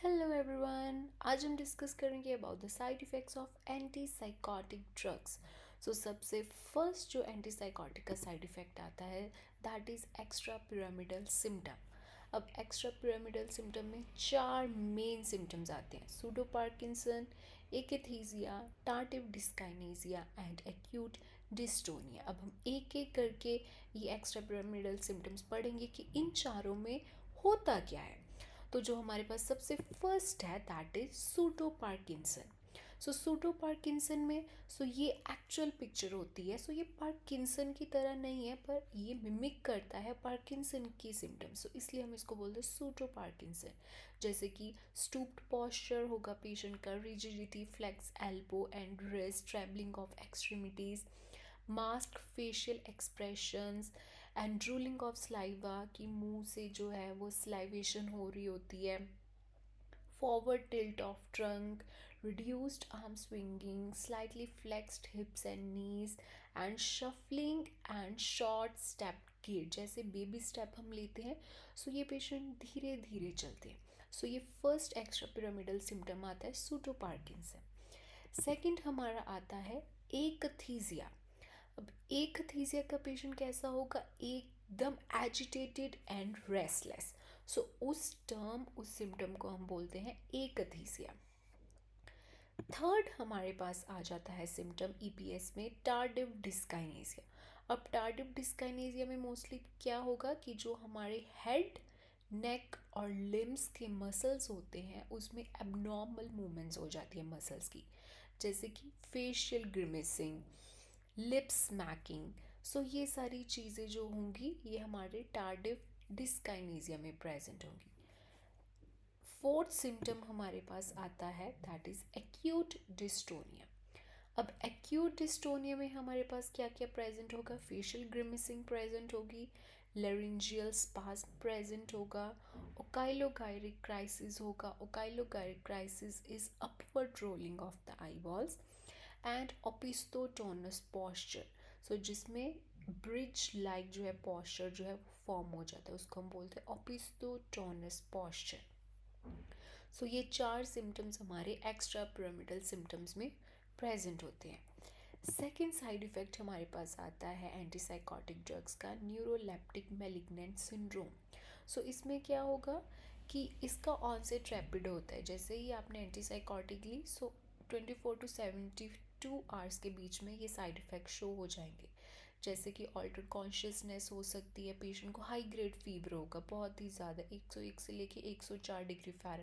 Hello everyone, आज हम discuss करेंगे about the side effects of anti psychotic drugs. So सबसे फर्स्ट जो एंटी साइकोटिक का साइड इफ़ेक्ट आता है that is extra pyramidal symptom. अब एक्स्ट्रा पिरामिडल सिम्टम में चार मेन सिम्टम्स आते हैं: pseudo parkinson, akathisia, tardive dyskinesia and acute dystonia. अब हम एक एक करके ये एक्स्ट्रा पिरामिडल सिम्टम्स पढ़ेंगे कि इन चारों में होता क्या है। तो जो हमारे पास सबसे फर्स्ट है that is pseudo Parkinson. So pseudo Parkinson में ये एक्चुअल पिक्चर होती है। ये पार्किंसन की तरह नहीं है, पर ये मिमिक करता है पार्किंसन की सिम्टम्स, इसलिए हम इसको बोलते हैं सूडो पार्किंसन। जैसे कि स्टूप्ड पॉस्चर होगा पेशेंट का, rigidity, flex elbow and wrist, travelling of extremities, mask facial expressions and drooling of saliva, कि मुंह से जो है वो स्लाइवेशन हो रही होती है, forward tilt of trunk, reduced arm swinging, slightly flexed hips and knees and shuffling and short step gait, जैसे बेबी स्टेप हम लेते हैं। ये पेशेंट धीरे धीरे चलते हैं। ये फर्स्ट एक्स्ट्रा पिरामिडल सिम्टम आता है सूडो पार्किंसन। सेकंड हमारा आता है एकथीसिया। अब एकथीसिया का पेशेंट कैसा होगा? एकदम एजिटेटेड एंड रेस्टलेस। उस सिम्टम को हम बोलते हैं एकथीसिया। थर्ड हमारे पास आ जाता है सिम्टम ईपीएस में टार्डिव डिस्काइनेसिया। अब टार्डिव डिस्काइनेसिया में मोस्टली क्या होगा कि जो हमारे हेड, नेक और लिम्स के मसल्स होते हैं उसमें एबनॉर्मल मूवमेंट्स हो जाती है मसल्स की, जैसे कि फेशियल ग्रिमेसिंग, लिप स्मैकिंग। ये सारी चीज़ें जो होंगी ये हमारे टार्डिव डिस्काइनेसिया में प्रेजेंट होंगी। फोर्थ सिम्टम हमारे पास आता है दैट इज एक्यूट डिस्टोनिया। अब एक्यूट डिस्टोनिया में हमारे पास क्या क्या प्रेजेंट होगा? फेशियल ग्रिमिसिंग प्रेजेंट होगी, लेरिंजियल स्पाज्म प्रेजेंट होगा, ओकाइलोगायरिक क्राइसिस होगा। Oculogyric crisis is upward rolling of the eyeballs and opisthotonus posture, जिसमें ब्रिज लाइक जो है पॉस्चर जो है फॉर्म हो जाता है, उसको हम बोलते हैं ओपिस्टोटोनस पॉस्चर। ये चार सिम्टम्स हमारे एक्स्ट्रा पिरामिडल सिम्टम्स में प्रेजेंट होते हैं। सेकेंड साइड इफ़ेक्ट हमारे पास आता है एंटीसाइकोटिक ड्रग्स का, न्यूरोलेप्टिक मैलिग्नेंट सिंड्रोम। इसमें क्या होगा कि इसका ऑनसेट रैपिड होता है। जैसे ही आपने एंटीसाइकोटिक ली 24 to 72 आवर्स के बीच में ये साइड इफ़ेक्ट शो हो जाएंगे, जैसे कि ऑल्टर्ड कॉन्शियसनेस हो सकती है, पेशेंट को हाई ग्रेड फीवर होगा बहुत ही ज़्यादा, 101 से लेके 104 डिग्री फ़ारेनहाइट